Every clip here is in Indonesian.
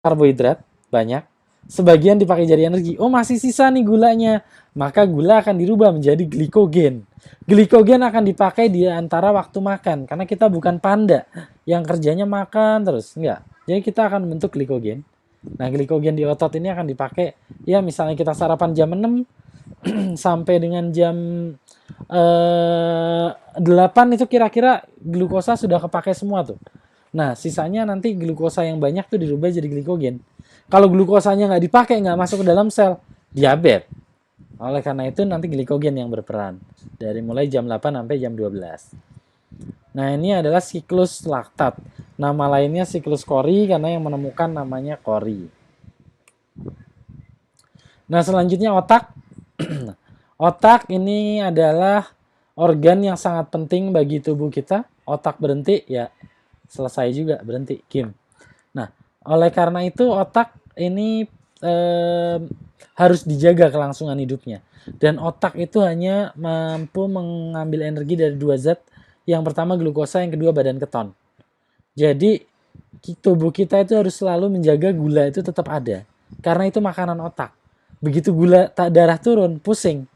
karbohidrat banyak, sebagian dipakai jadi energi. Oh, masih sisa nih gulanya. Maka gula akan dirubah menjadi glikogen. Glikogen akan dipakai di antara waktu makan karena kita bukan panda yang kerjanya makan terus, enggak. Jadi kita akan membentuk glikogen. Nah, glikogen di otot ini akan dipakai ya misalnya kita sarapan jam 6 sampai dengan jam 8 itu kira-kira glukosa sudah kepake semua tuh. Nah, sisanya nanti glukosa yang banyak tuh dirubah jadi glikogen. Kalau glukosanya nggak dipakai, nggak masuk ke dalam sel, diabetes. Oleh karena itu nanti glikogen yang berperan. Dari mulai jam 8 sampai jam 12. Nah, ini adalah siklus laktat. Nama lainnya siklus Cori karena yang menemukan namanya Cori. Nah, selanjutnya otak. Otak ini adalah organ yang sangat penting bagi tubuh kita. Otak berhenti, ya selesai juga, berhenti, game. Nah, oleh karena itu otak ini harus dijaga kelangsungan hidupnya. Dan otak itu hanya mampu mengambil energi dari dua zat. Yang pertama glukosa, yang kedua badan keton. Jadi tubuh kita itu harus selalu menjaga gula itu tetap ada. Karena itu makanan otak. Begitu gula darah turun, pusing.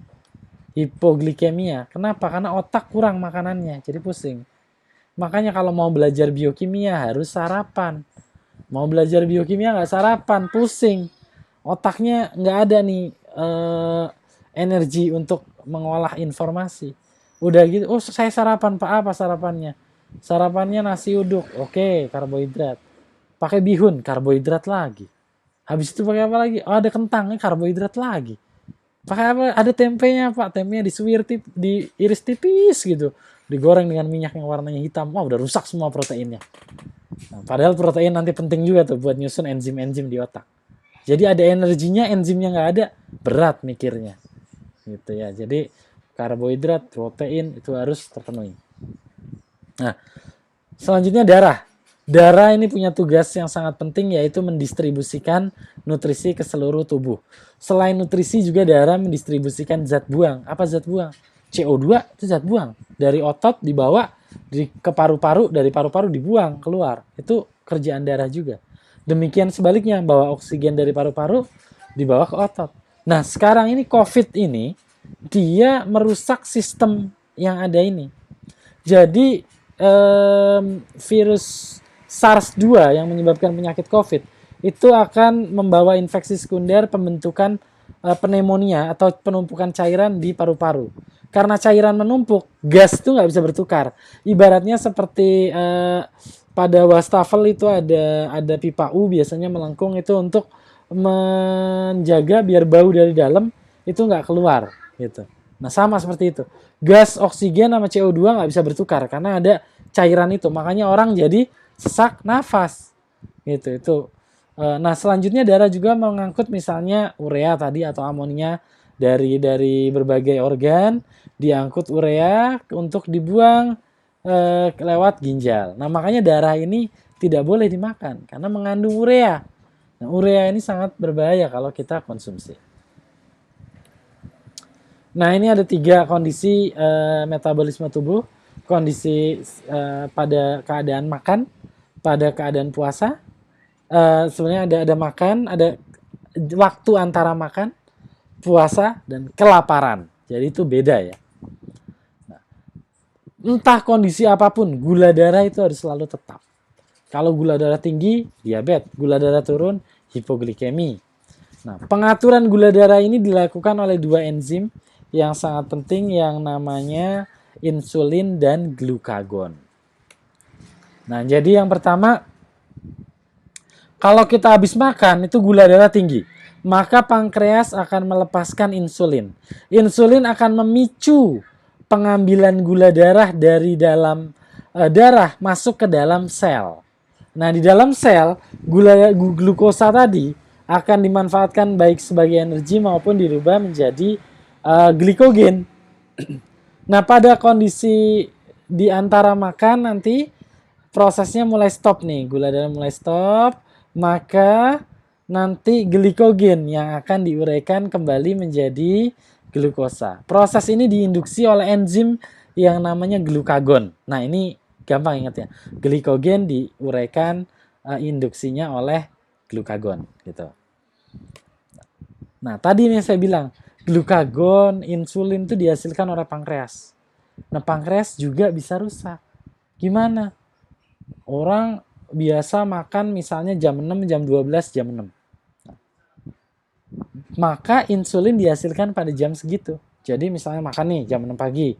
Hipoglikemia. Kenapa? Karena otak kurang makanannya, jadi pusing. Makanya kalau mau belajar biokimia harus sarapan. Mau belajar biokimia nggak sarapan, pusing. Otaknya nggak ada nih energi untuk mengolah informasi. Udah gitu, oh saya sarapan Pak, apa sarapannya? Sarapannya nasi uduk, oke, karbohidrat. Pakai bihun, karbohidrat lagi. Habis itu pakai apa lagi? Oh ada kentangnya, karbohidrat lagi. Pakai apa? Ada tempenya Pak, tempenya diiris tipis gitu. Digoreng dengan minyak yang warnanya hitam. Wah udah rusak semua proteinnya. Nah, padahal protein nanti penting juga tuh buat nyusun enzim-enzim di otak. Jadi ada energinya, enzimnya nggak ada, berat mikirnya. Gitu ya. Jadi karbohidrat, protein itu harus terpenuhi. Nah, selanjutnya darah. Darah ini punya tugas yang sangat penting yaitu mendistribusikan nutrisi ke seluruh tubuh. Selain nutrisi juga darah mendistribusikan zat buang. Apa zat buang? CO2 itu zat buang. Dari otot dibawa ke paru-paru, dari paru-paru dibuang keluar. Itu kerjaan darah juga. Demikian sebaliknya, bawa oksigen dari paru-paru dibawa ke otot. Nah, sekarang ini COVID ini dia merusak sistem yang ada ini. Jadi virus SARS-2 yang menyebabkan penyakit COVID itu akan membawa infeksi sekunder pembentukan pneumonia atau penumpukan cairan di paru-paru. Karena cairan menumpuk, gas itu nggak bisa bertukar. Ibaratnya seperti pada wastafel itu ada pipa U biasanya melengkung itu untuk menjaga biar bau dari dalam itu nggak keluar gitu. Nah sama seperti itu. Gas oksigen sama CO2 nggak bisa bertukar karena ada cairan itu. Makanya orang jadi sesak nafas gitu itu. Nah selanjutnya darah juga mengangkut misalnya urea tadi atau amonia dari berbagai organ, diangkut urea untuk dibuang lewat ginjal. Nah makanya darah ini tidak boleh dimakan karena mengandung urea. Nah, urea ini sangat berbahaya kalau kita konsumsi. Nah ini ada 3 kondisi metabolisme tubuh. Kondisi pada keadaan makan, pada keadaan puasa. Sebenarnya ada makan, ada waktu antara makan, puasa, dan kelaparan. Jadi itu beda ya. Nah, entah kondisi apapun, gula darah itu harus selalu tetap. Kalau gula darah tinggi, diabetes. Gula darah turun, hipoglikemi. Nah, pengaturan gula darah ini dilakukan oleh 2 enzim yang sangat penting yang namanya insulin dan glukagon. Nah, jadi yang pertama, kalau kita habis makan itu gula darah tinggi, maka pankreas akan melepaskan insulin. Insulin akan memicu pengambilan gula darah dari dalam darah masuk ke dalam sel. Nah, di dalam sel, glukosa tadi akan dimanfaatkan baik sebagai energi maupun dirubah menjadi glikogen. Nah, pada kondisi di antara makan nanti prosesnya mulai stop nih, gula darah mulai stop, maka nanti glikogen yang akan diuraikan kembali menjadi glukosa. Proses ini diinduksi oleh enzim yang namanya glukagon. Nah, ini gampang ingat ya. Glikogen diuraikan induksinya oleh glukagon gitu. Nah, tadi nih saya bilang, glukagon, insulin itu dihasilkan oleh pankreas. Nah, pankreas juga bisa rusak. Gimana? Orang biasa makan misalnya jam 6, jam 12, jam 6. Maka insulin dihasilkan pada jam segitu. Jadi misalnya makan nih jam 6 pagi,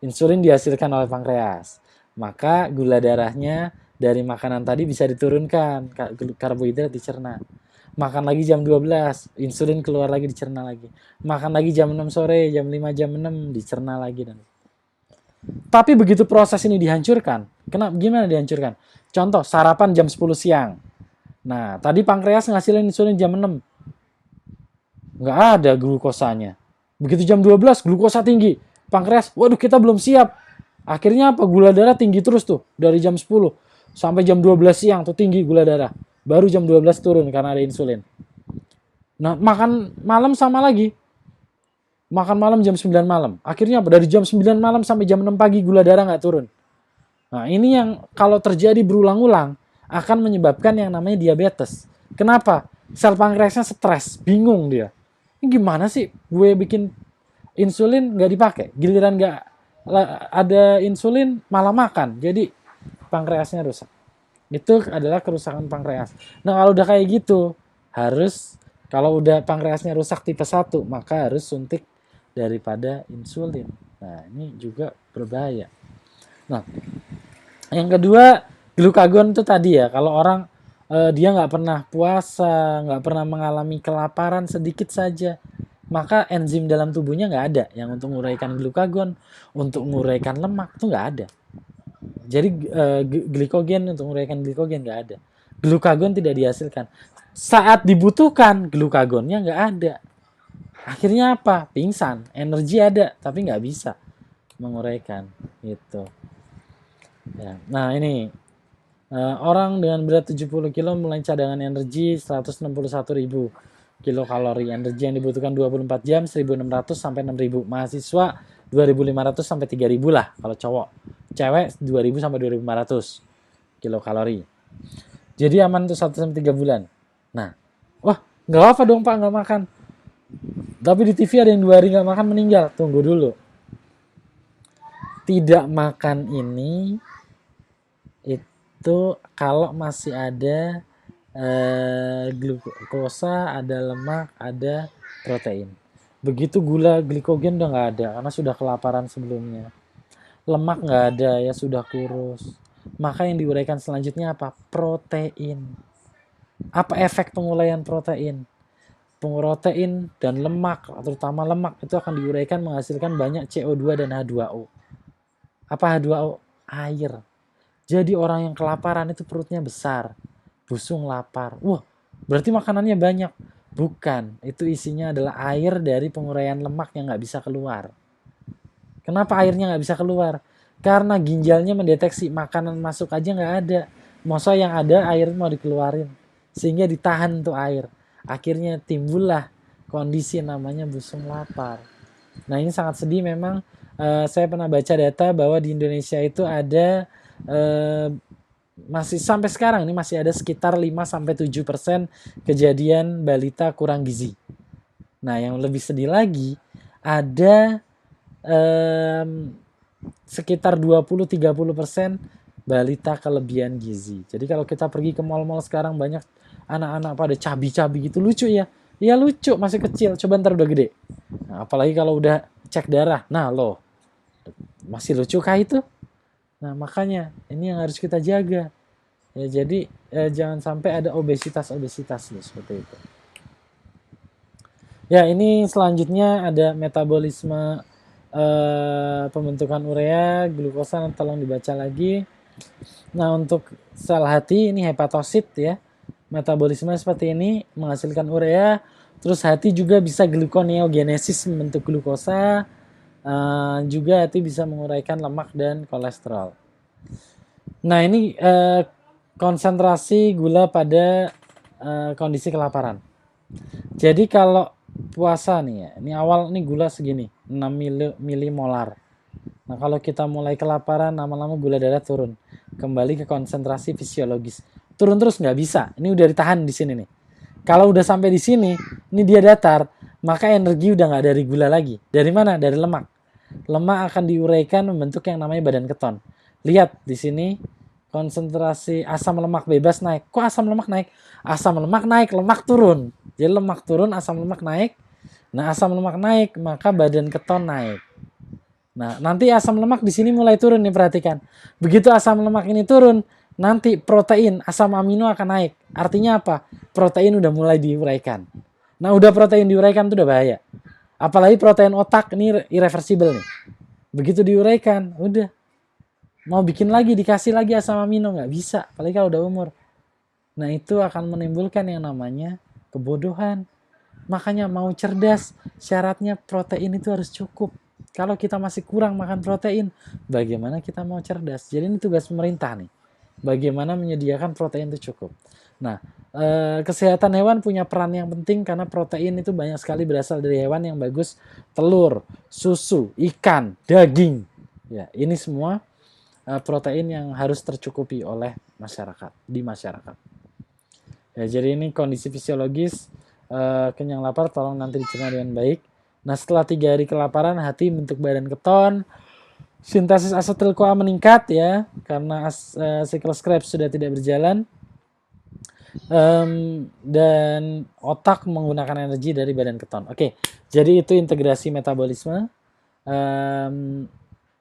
insulin dihasilkan oleh pankreas. Maka gula darahnya dari makanan tadi bisa diturunkan, karbohidrat dicerna. Makan lagi jam 12, insulin keluar lagi dicerna lagi. Makan lagi jam 6 sore, jam 5, jam 6 dicerna lagi. Tapi begitu proses ini dihancurkan, gimana dihancurkan? Contoh, sarapan jam 10 siang. Nah, tadi pankreas ngasilin insulin jam 6. Nggak ada glukosanya. Begitu jam 12, glukosa tinggi. Pankreas, waduh kita belum siap. Akhirnya apa? Gula darah tinggi terus tuh. Dari jam 10 sampai jam 12 siang tuh tinggi gula darah. Baru jam 12 turun karena ada insulin. Nah, makan malam sama lagi. Makan malam jam 9 malam. Akhirnya apa? Dari jam 9 malam sampai jam 6 pagi gula darah nggak turun. Nah, ini yang kalau terjadi berulang-ulang akan menyebabkan yang namanya diabetes. Kenapa? Sel pankreasnya stres, bingung dia. Ini gimana sih gue bikin insulin nggak dipakai, giliran nggak ada insulin malah makan, jadi pankreasnya rusak. Itu adalah kerusakan pankreas. Nah, kalau udah kayak gitu, harus kalau udah pankreasnya rusak tipe 1, maka harus suntik daripada insulin. Nah, ini juga berbahaya. Nah, yang kedua, glukagon itu tadi ya, kalau orang dia nggak pernah puasa, nggak pernah mengalami kelaparan sedikit saja, maka enzim dalam tubuhnya nggak ada yang untuk menguraikan glukagon, untuk menguraikan lemak itu nggak ada. Jadi glikogen untuk menguraikan glikogen nggak ada. Glukagon tidak dihasilkan. Saat dibutuhkan glukagonnya nggak ada. Akhirnya apa? Pingsan. Energi ada tapi nggak bisa menguraikan gitu. Ya. Nah ini orang dengan berat 70 kilo mulai cadangan energi 161.000 kilokalori. Energi yang dibutuhkan 24 jam 1.600 sampai 6.000. Mahasiswa 2.500 sampai 3.000 lah kalau cowok. Cewek 2.000 sampai 2.500 kilokalori. Jadi aman untuk 1 sampai 3 bulan. Nah, wah nggak apa dong Pak nggak makan. Tapi di TV ada yang 2 hari nggak makan meninggal. Tunggu dulu. Tidak makan ini itu kalau masih ada glukosa, ada lemak, ada protein. Begitu gula glikogen udah nggak ada karena sudah kelaparan sebelumnya. Lemak nggak ada ya sudah kurus. Maka yang diuraikan selanjutnya apa? Protein. Apa efek penguraian protein? Protein dan lemak, terutama lemak itu akan diuraikan menghasilkan banyak CO2 dan H2O. Apa H2O? Air. Jadi orang yang kelaparan itu perutnya besar, busung lapar. Wah, berarti makanannya banyak. Bukan, itu isinya adalah air dari penguraian lemak yang nggak bisa keluar. Kenapa airnya nggak bisa keluar? Karena ginjalnya mendeteksi makanan masuk aja nggak ada. Masa yang ada air mau dikeluarin. Sehingga ditahan tuh air. Akhirnya timbullah kondisi namanya busung lapar. Nah ini sangat sedih memang. Saya pernah baca data bahwa di Indonesia itu ada masih sampai sekarang ini masih ada sekitar 5-7% kejadian balita kurang gizi. Nah yang lebih sedih lagi ada sekitar 20-30% balita kelebihan gizi. Jadi kalau kita pergi ke mal-mal sekarang banyak anak-anak pada cabi-cabi gitu, lucu ya. Ya lucu masih kecil, coba ntar udah gede. Nah, apalagi kalau udah cek darah. Nah loh, masih lucu kah itu? Nah makanya ini yang harus kita jaga. Ya jadi jangan sampai ada obesitas seperti itu. Ya ini selanjutnya ada metabolisme pembentukan urea, glukosa, tolong dibaca lagi. Nah untuk sel hati ini hepatosit ya, metabolisme seperti ini menghasilkan urea. Terus hati juga bisa gluconeogenesis membentuk glukosa. Juga hati bisa menguraikan lemak dan kolesterol. Nah ini konsentrasi gula pada kondisi kelaparan. Jadi kalau puasa nih ya, ini awal nih gula segini, 6 milimolar. Nah kalau kita mulai kelaparan, lama-lama gula darah turun. Kembali ke konsentrasi fisiologis. turun terus nggak bisa. Ini udah ditahan di sini nih. Kalau udah sampai di sini, ini dia datar, maka energi udah nggak dari gula lagi. Dari mana? Dari lemak. Lemak akan diuraikan membentuk yang namanya badan keton. Lihat di sini konsentrasi asam lemak bebas naik. Kok asam lemak naik? Asam lemak naik, lemak turun. Jadi lemak turun, asam lemak naik. Nah, asam lemak naik, maka badan keton naik. Nah, nanti asam lemak di sini mulai turun nih, perhatikan. Begitu asam lemak ini turun, nanti protein, asam amino akan naik. Artinya apa? Protein udah mulai diuraikan. Nah, udah protein diuraikan itu udah bahaya. Apalagi protein otak ini irreversible nih. Begitu diuraikan, udah. Mau bikin lagi, dikasih lagi asam amino, nggak bisa. Apalagi kalau udah umur. Nah, itu akan menimbulkan yang namanya kebodohan. Makanya mau cerdas, syaratnya protein itu harus cukup. Kalau kita masih kurang makan protein, bagaimana kita mau cerdas? Jadi ini tugas pemerintah nih. Bagaimana menyediakan protein itu cukup. Nah, kesehatan hewan punya peran yang penting karena protein itu banyak sekali berasal dari hewan yang bagus. Telur, susu, ikan, daging. Ya, ini semua protein yang harus tercukupi oleh masyarakat, di masyarakat. Ya, jadi ini kondisi fisiologis kenyang lapar, tolong nanti dicerna dengan baik. Nah, setelah 3 hari kelaparan, hati bentuk badan keton, sintesis asetil-CoA meningkat ya, karena siklus Krebs sudah tidak berjalan, dan otak menggunakan energi dari badan keton. Oke, jadi itu integrasi metabolisme.